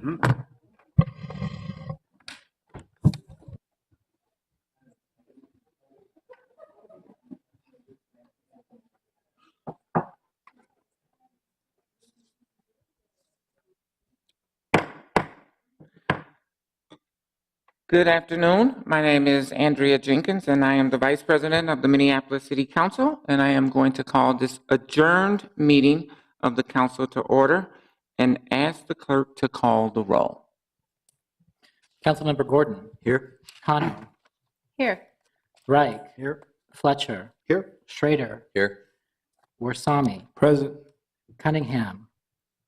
Good afternoon. My name is Andrea Jenkins, and I am the Vice President of the Minneapolis City Council, and I am going to call this adjourned meeting of the Council to order and ask the clerk to call the roll. Councilmember Gordon. Here. Kano. Here. Reich. Here. Fletcher. Here. Schrader. Here. Warsami. Present. Cunningham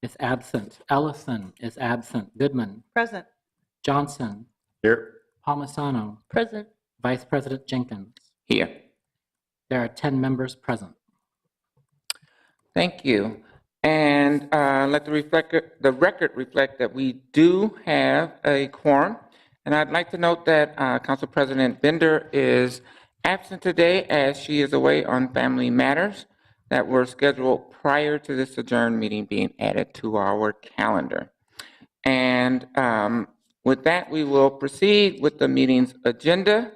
is absent. Ellison is absent. Goodman. Present. Johnson. Here. Palmisano. Present. Vice President Jenkins. Here. There are 10 members present. Thank you. And let the record reflect that we do have a quorum. And I'd like to note that Council President Bender is absent today as she is away on family matters that were scheduled prior to this adjourned meeting being added to our calendar. And with that, we will proceed with the meeting's agenda.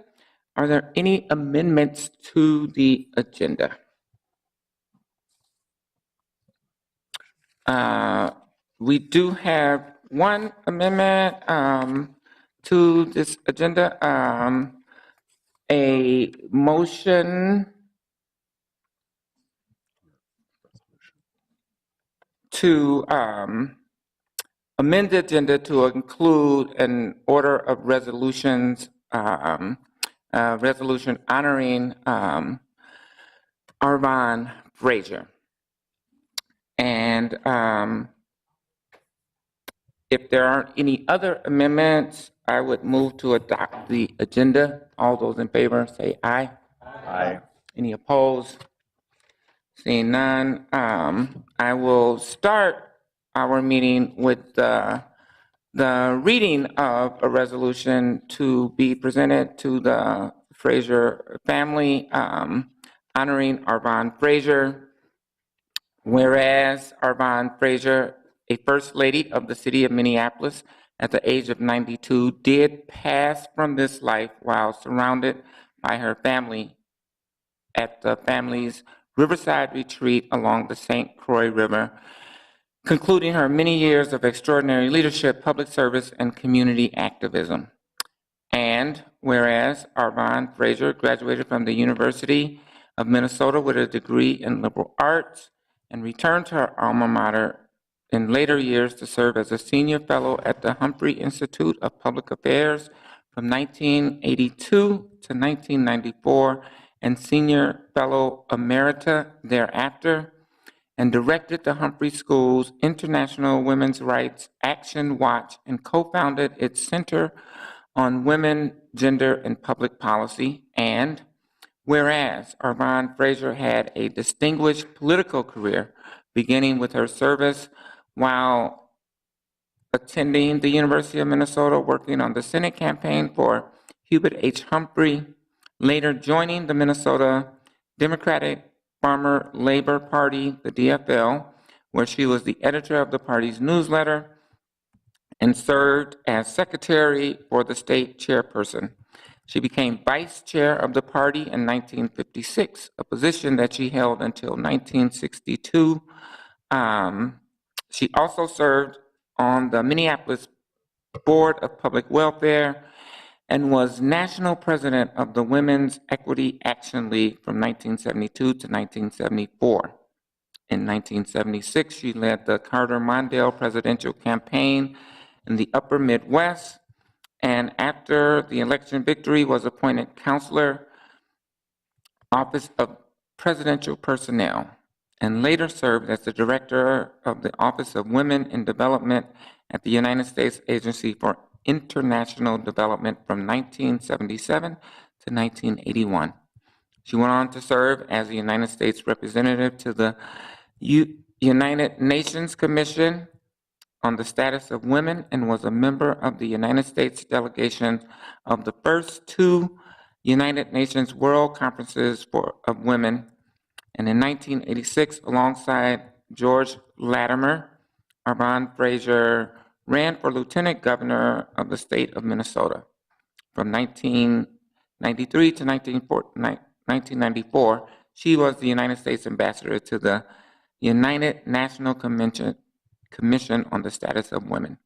Are there any amendments to the agenda? We do have one amendment to this agenda, a motion to amend the agenda to include an order of resolutions, resolution honoring Arvon Frazier. And if there aren't any other amendments, I would move to adopt the agenda. All those in favor say aye. Aye. Any opposed? Seeing none, I will start our meeting with the reading of a resolution to be presented to the Frazier family, honoring Arvon Frazier. Whereas Arvon Frazier, a First Lady of the City of Minneapolis at the age of 92, did pass from this life while surrounded by her family at the family's Riverside retreat along the St. Croix River, concluding her many years of extraordinary leadership, public service, and community activism. And whereas Arvon Frazier graduated from the University of Minnesota with a degree in liberal arts and returned to her alma mater in later years to serve as a senior fellow at the Humphrey Institute of Public Affairs from 1982 to 1994, and senior fellow emerita thereafter, and directed the Humphrey School's International Women's Rights Action Watch and co-founded its Center on Women, Gender, and Public Policy. And whereas Arvon Frazier had a distinguished political career, beginning with her service while attending the University of Minnesota, working on the Senate campaign for Hubert H. Humphrey, later joining the Minnesota Democratic Farmer Labor Party, the DFL, where she was the editor of the party's newsletter and served as secretary for the state chairperson. She became vice chair of the party in 1956, a position that she held until 1962. She also served on the Minneapolis Board of Public Welfare and was national president of the Women's Equity Action League from 1972 to 1974. In 1976, she led the Carter Mondale presidential campaign in the Upper Midwest, and after the election victory was appointed counselor, Office of Presidential Personnel, and later served as the director of the Office of Women in Development at the United States Agency for International Development from 1977 to 1981. She went on to serve as the United States representative to the United Nations Commission on the Status of Women and was a member of the United States delegation of the first two United Nations World Conferences of Women. And in 1986, alongside George Latimer, Arvon Frazier ran for lieutenant governor of the state of Minnesota. From 1993 to 1994, she was the United States ambassador to the United National Commission on the Status of Women.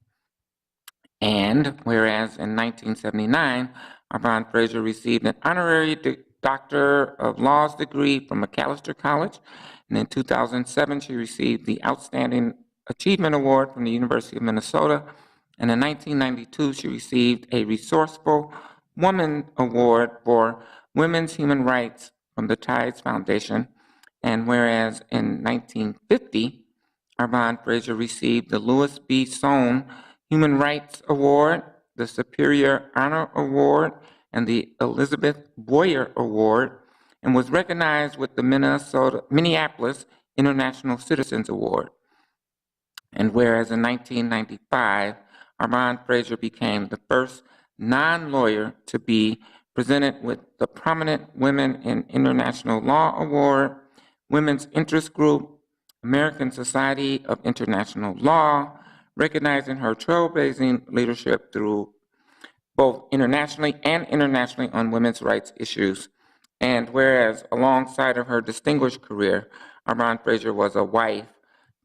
And whereas in 1979, Arvon Fraser received an honorary Doctor of Laws degree from Macalester College, and in 2007, she received the Outstanding Achievement Award from the University of Minnesota, and in 1992, she received a Resourceful Woman Award for Women's Human Rights from the Tides Foundation, and whereas in 1950, Arvon Fraser received the Louis B. Sohn Human Rights Award, the Superior Honor Award, and the Elizabeth Boyer Award, and was recognized with the Minneapolis International Citizens Award. And whereas in 1995, Arvon Fraser became the first non-lawyer to be presented with the Prominent Women in International Law Award, Women's Interest Group, American Society of International Law, recognizing her trailblazing leadership through both internationally on women's rights issues. And whereas alongside of her distinguished career, Arvon Fraser was a wife,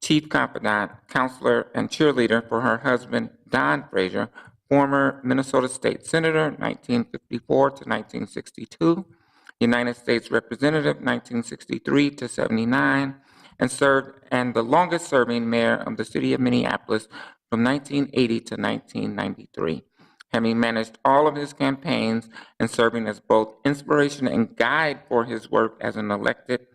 chief confidant, counselor, and cheerleader for her husband, Don Fraser, former Minnesota State Senator, 1954 to 1962, United States Representative, 1963 to 79, and the longest serving mayor of the city of Minneapolis from 1980 to 1993, having managed all of his campaigns and serving as both inspiration and guide for his work as an elected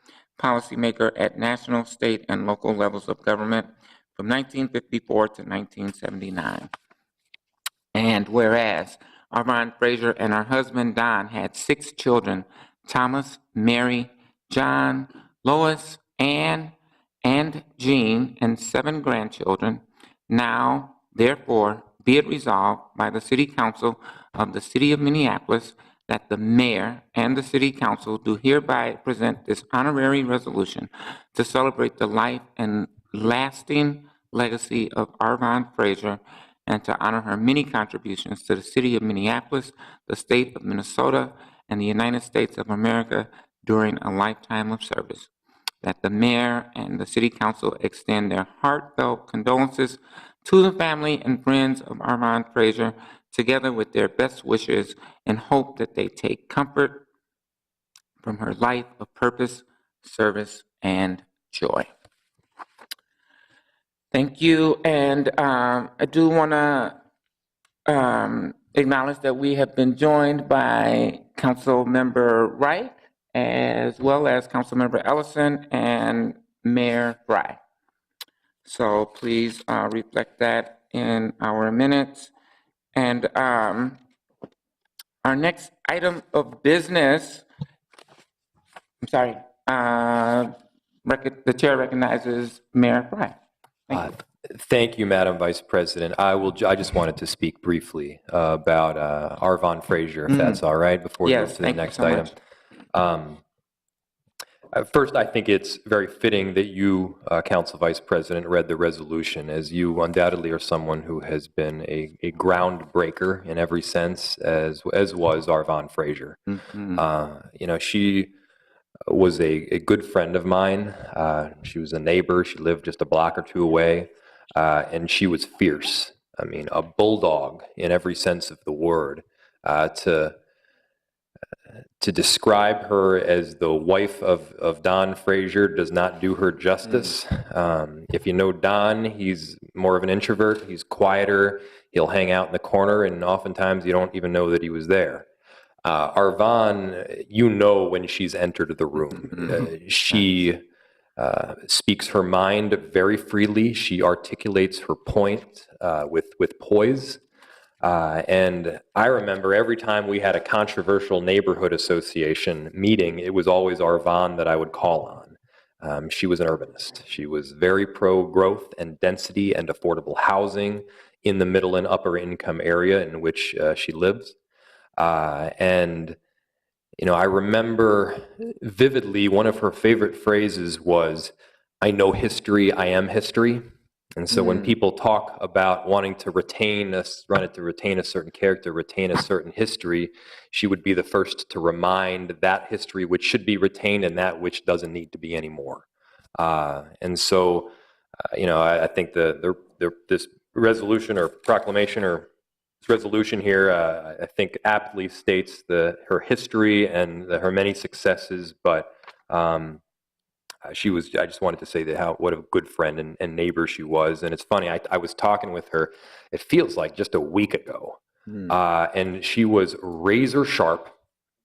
policymaker at national, state, and local levels of government from 1954 to 1979. And whereas Arvon Fraser and her husband Don had 6 children, Thomas, Mary, John, Lois, Anne, and Jean, and 7 grandchildren, now, therefore, be it resolved by the City Council of the City of Minneapolis that the mayor and the City Council do hereby present this honorary resolution to celebrate the life and lasting legacy of Arvon Fraser and to honor her many contributions to the City of Minneapolis, the State of Minnesota, and the United States of America during a lifetime of service. That the mayor and the City Council extend their heartfelt condolences to the family and friends of Arvon Fraser, together with their best wishes, and hope that they take comfort from her life of purpose, service, and joy. Thank you, and I do want to acknowledge that we have been joined by Councilmember Wright, as well as Councilmember Ellison and Mayor Fry. So please reflect that in our minutes. And our next item of business, I'm sorry, the chair recognizes Mayor Fry. Thank you. Thank you, Madam Vice President. I just wanted to speak briefly about Arvon Fraser, if that's all right, before we move to the next item. First, I think it's very fitting that you, Council Vice President, read the resolution, as you undoubtedly are someone who has been a groundbreaker in every sense, as was Arvon Fraser. She was a good friend of mine. She was a neighbor. She lived just a block or 2 away, and she was fierce. I mean, a bulldog in every sense of the word. To describe her as the wife of Don Fraser does not do her justice. If you know Don, he's more of an introvert. He's quieter. He'll hang out in the corner, and oftentimes you don't even know that he was there. Arvon, you know when she's entered the room. She speaks her mind very freely. She articulates her point with poise. And I remember every time we had a controversial neighborhood association meeting, it was always Arvon that I would call on. She was an urbanist. She was very pro-growth and density and affordable housing in the middle and upper income area in which she lives. And I remember vividly one of her favorite phrases was, "I know history, I am history." And so when people talk about wanting to retain a certain character, retain a certain history, she would be the first to remind that history which should be retained and that which doesn't need to be anymore. And so, I think this resolution or proclamation or this resolution here, I think aptly states her history and her many successes, but I just wanted to say what a good friend and neighbor she was. And it's funny, I was talking with her, it feels like just a week ago. And she was razor sharp,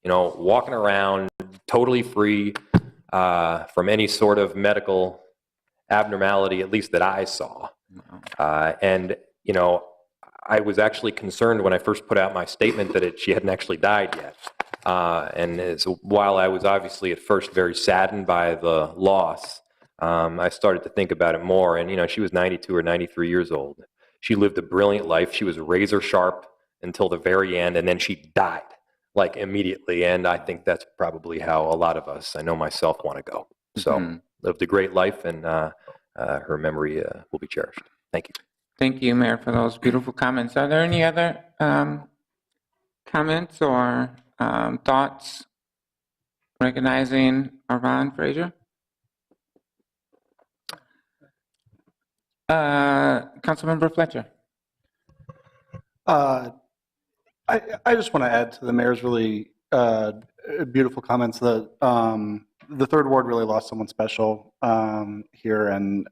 walking around totally free from any sort of medical abnormality, at least that I saw. And I was actually concerned when I first put out my statement that she hadn't actually died yet. While I was obviously at first very saddened by the loss, I started to think about it more. And, she was 92 or 93 years old. She lived a brilliant life. She was razor sharp until the very end, and then she died, like immediately. And I think that's probably how a lot of us, I know myself, want to go. So lived a great life, and her memory will be cherished. Thank you. Thank you, Mayor, for those beautiful comments. Are there any other comments or thoughts recognizing Arvon Frazier? Councilmember Fletcher. I just want to add to the mayor's really beautiful comments that the Third Ward really lost someone special here, and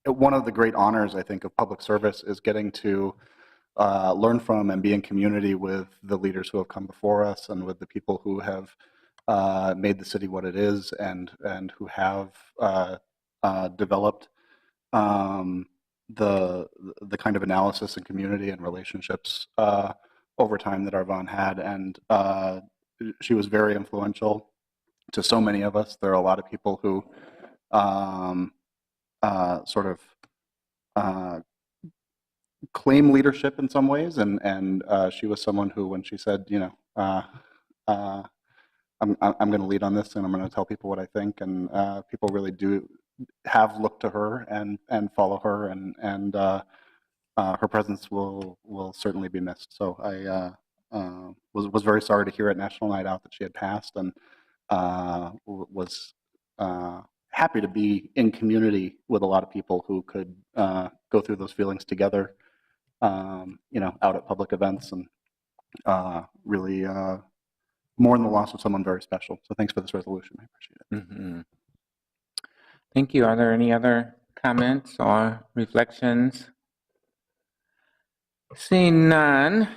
one of the great honors, I think, of public service is getting to learn from and be in community with the leaders who have come before us and with the people who have made the city what it is and who have developed the kind of analysis and community and relationships over time that Arvon had. And she was very influential to so many of us. There are a lot of people who sort of claim leadership in some ways, and she was someone who, when she said, I'm going to lead on this and I'm going to tell people what I think, and people really do have looked to her and follow her, and her presence will certainly be missed. So I was very sorry to hear at National Night Out that she had passed, and was happy to be in community with a lot of people who could go through those feelings together, out at public events, and really mourn the loss of someone very special. So thanks for this resolution. I appreciate it. Thank you. Are there any other comments or reflections? Seeing none,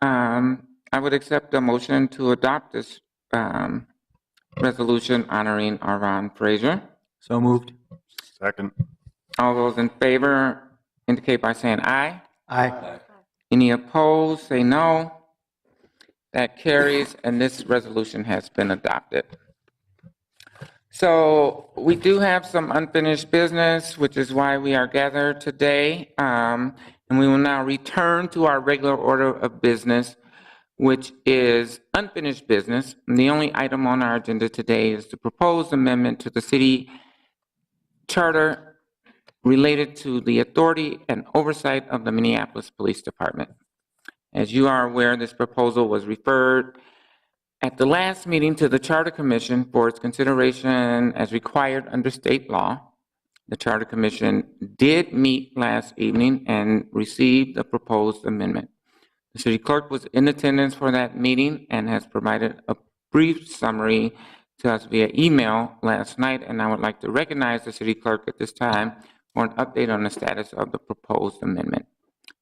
I would accept a motion to adopt this resolution honoring Arvon Frazier. So moved. Second. All those in favor indicate by saying aye. Aye. Any opposed, say no. That carries, and this resolution has been adopted. So we do have some unfinished business, which is why we are gathered today. And we will now return to our regular order of business, which is unfinished business. And the only item on our agenda today is the proposed amendment to the city charter related to the authority and oversight of the Minneapolis Police Department. As you are aware, this proposal was referred at the last meeting to the Charter Commission for its consideration as required under state law. The Charter Commission did meet last evening and received the proposed amendment. The city clerk was in attendance for that meeting and has provided a brief summary to us via email last night, and I would like to recognize the city clerk at this time for an update on the status of the proposed amendment.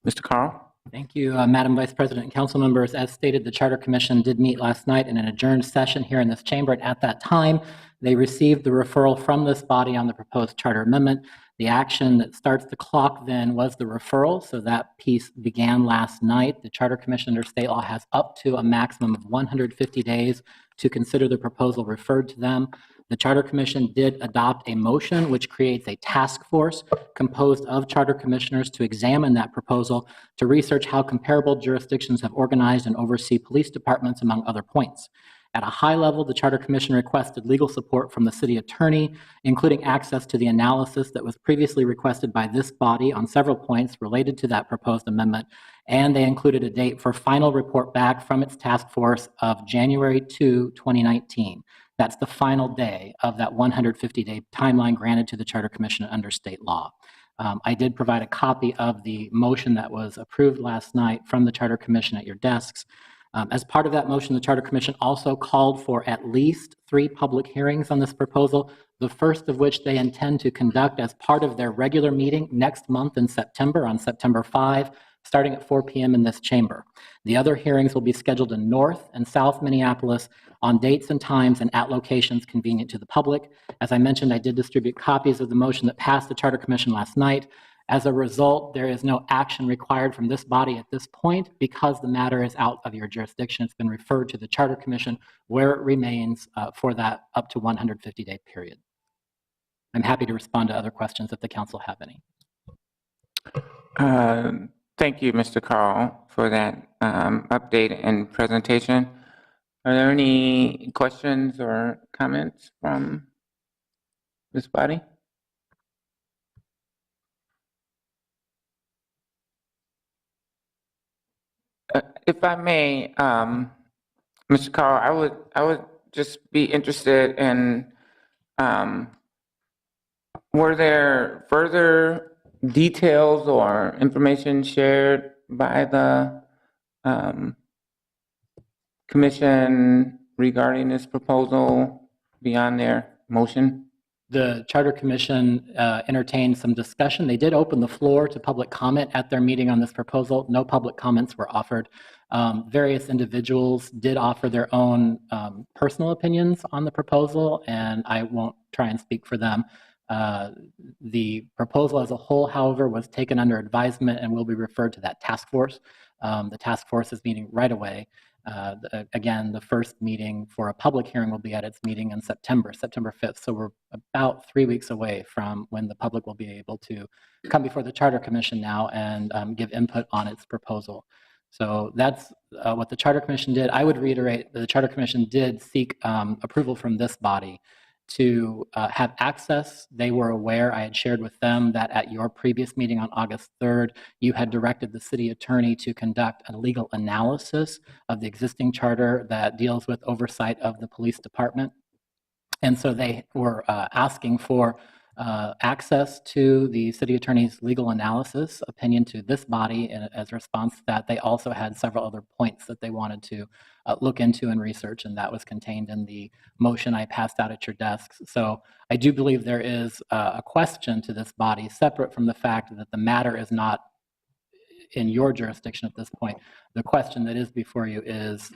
Mr. Carl? Thank you, Madam Vice President and council members. As stated, the Charter Commission did meet last night in an adjourned session here in this chamber, and at that time, they received the referral from this body on the proposed charter amendment. The action that starts the clock then was the referral, so that piece began last night. The Charter Commission under state law has up to a maximum of 150 days to consider the proposal referred to them. The Charter Commission did adopt a motion which creates a task force composed of charter commissioners to examine that proposal, to research how comparable jurisdictions have organized and oversee police departments, among other points. At a high level, the Charter Commission requested legal support from the city attorney, including access to the analysis that was previously requested by this body on several points related to that proposed amendment, and they included a date for final report back from its task force of January 2, 2019. That's the final day of that 150-day timeline granted to the Charter Commission under state law. I did provide a copy of the motion that was approved last night from the Charter Commission at your desks. As part of that motion, the Charter Commission also called for at least 3 public hearings on this proposal, the first of which they intend to conduct as part of their regular meeting next month in September, on September 5, starting at 4 p.m. in this chamber. The other hearings will be scheduled in North and South Minneapolis on dates and times and at locations convenient to the public. As I mentioned, I did distribute copies of the motion that passed the Charter Commission last night. As a result, there is no action required from this body at this point because the matter is out of your jurisdiction. It's been referred to the Charter Commission where it remains for that up to 150-day period. I'm happy to respond to other questions if the council have any. Thank you, Mr. Carl, for that update and presentation. Are there any questions or comments from this body? If I may, Mr. Carl, I would just be interested in, were there further details or information shared by the commission regarding this proposal beyond their motion? The Charter Commission entertained some discussion. They did open the floor to public comment at their meeting on this proposal. No public comments were offered. Various individuals did offer their own personal opinions on the proposal, and I won't try and speak for them. The proposal as a whole, however, was taken under advisement and will be referred to that task force. The task force is meeting right away. Again, the first meeting for a public hearing will be at its meeting in September 5th. So we're about 3 weeks away from when the public will be able to come before the Charter Commission now and give input on its proposal. So that's what the Charter Commission did. I would reiterate that the Charter Commission did seek approval from this body to have access. They were aware, I had shared with them that at your previous meeting on August 3rd, you had directed the city attorney to conduct a legal analysis of the existing charter that deals with oversight of the police department. And so they were asking for access to the city attorney's legal analysis opinion to this body. And as a response to that, they also had several other points that they wanted to look into and research, and that was contained in the motion I passed out at your desks. So I do believe there is a question to this body separate from the fact that the matter is not in your jurisdiction at this point. The question that is before you is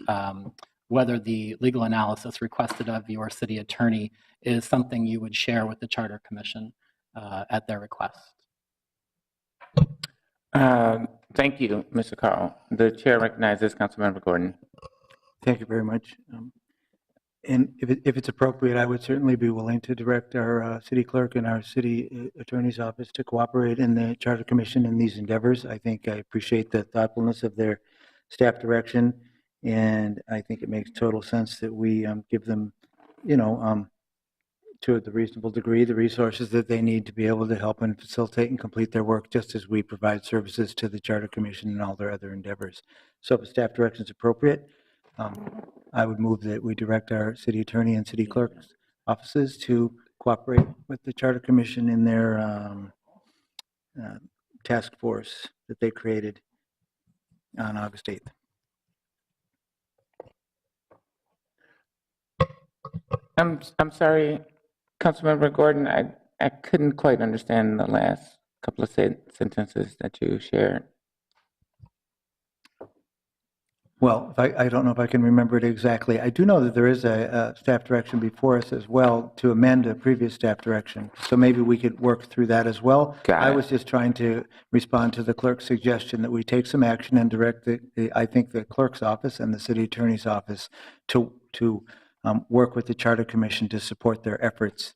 whether the legal analysis requested of your city attorney is something you would share with the Charter Commission at their request. Thank you, Mr. Carl. The chair recognizes Councilmember Gordon. Thank you very much. And if it's appropriate, I would certainly be willing to direct our city clerk and our city attorney's office to cooperate in the Charter Commission in these endeavors. I appreciate the thoughtfulness of their staff direction, and I think it makes total sense that we give them, to the reasonable degree, the resources that they need to be able to help and facilitate and complete their work, just as we provide services to the Charter Commission and all their other endeavors. So if staff direction is appropriate, I would move that we direct our city attorney and city clerk's offices to cooperate with the Charter Commission in their task force that they created on August 8th. I'm sorry, Councilmember Gordon, I couldn't quite understand the last couple of sentences that you shared. Well, I don't know if I can remember it exactly. I do know that there is a staff direction before us as well to amend a previous staff direction. So maybe we could work through that as well. I was just trying to respond to the clerk's suggestion that we take some action and direct I think the clerk's office and the city attorney's office to work with the Charter Commission to support their efforts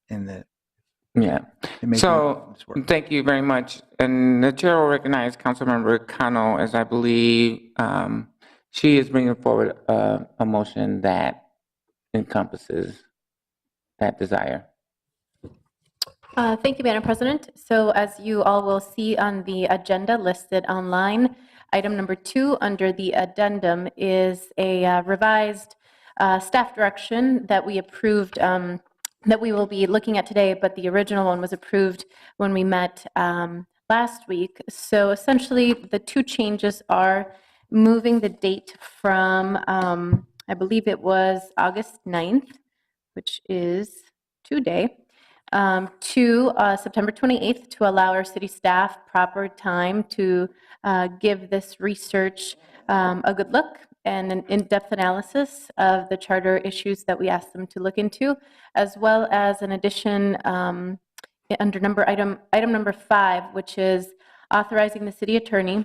in the. Yeah. So thank you very much. And the chair will recognize Councilmember Cano, as I believe She is bringing forward a motion that encompasses that desire. Thank you, Madam President. So as you all will see on the agenda listed online, item number 2 under the addendum is a revised staff direction that we approved, that we will be looking at today, but the original one was approved when we met last week. So essentially, the 2 changes are moving the date from, I believe it was August 9th, which is today, to September 28th to allow our city staff proper time to give this research a good look and an in-depth analysis of the charter issues that we asked them to look into, as well as an addition under item number 5, which is authorizing the city attorney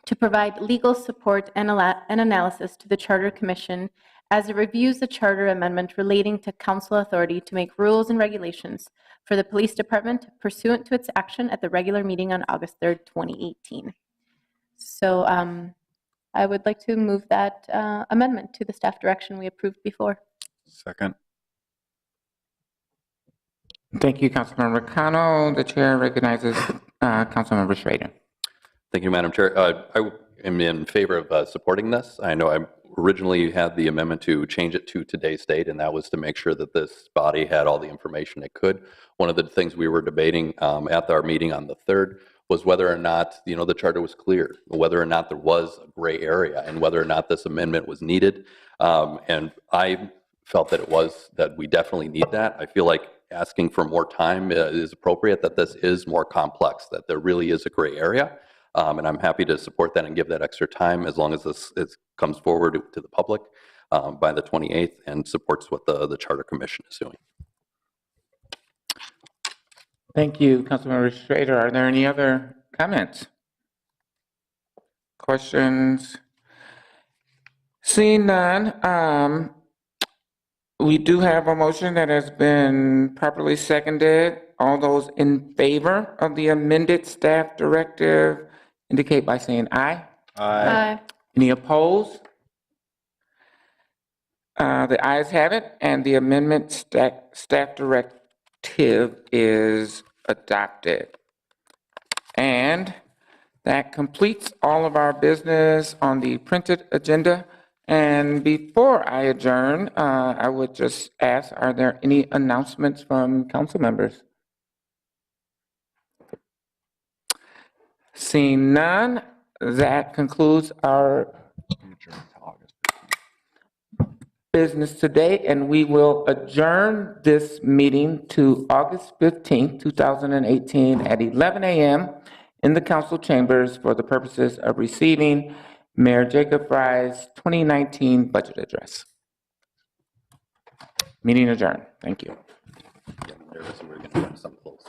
to provide legal support and analysis to the Charter Commission as it reviews the charter amendment relating to council authority to make rules and regulations for the police department pursuant to its action at the regular meeting on August 3rd, 2018. So I would like to move that amendment to the staff direction we approved before. Second. Thank you, Councilmember Cano. The chair recognizes Councilmember Schrader. Thank you, Madam Chair. I am in favor of supporting this. I know I originally had the amendment to change it to today's date, and that was to make sure that this body had all the information it could. One of the things we were debating at our meeting on the 3rd was whether or not, the charter was clear, whether or not there was a gray area, and whether or not this amendment was needed. And I felt that it was, that we definitely need that. I feel like asking for more time is appropriate, that this is more complex, that there really is a gray area. And I'm happy to support that and give that extra time as long as this comes forward to the public by the 28th and supports what the Charter Commission is doing. Thank you, Councilmember Schrader. Are there any other comments? Questions? Seeing none, we do have a motion that has been properly seconded. All those in favor of the amended staff directive indicate by saying aye. Aye. Any opposed? The ayes have it, and the amendment staff directive is adopted. And that completes all of our business on the printed agenda. And before I adjourn, I would just ask, are there any announcements from council members? Seeing none, that concludes our business today, and we will adjourn this meeting to August 15th, 2018 at 11 a.m. in the council chambers for the purposes of receiving Mayor Jacob Fry's 2019 budget address. Meeting adjourned. Thank you. Yeah, we're going to run some close.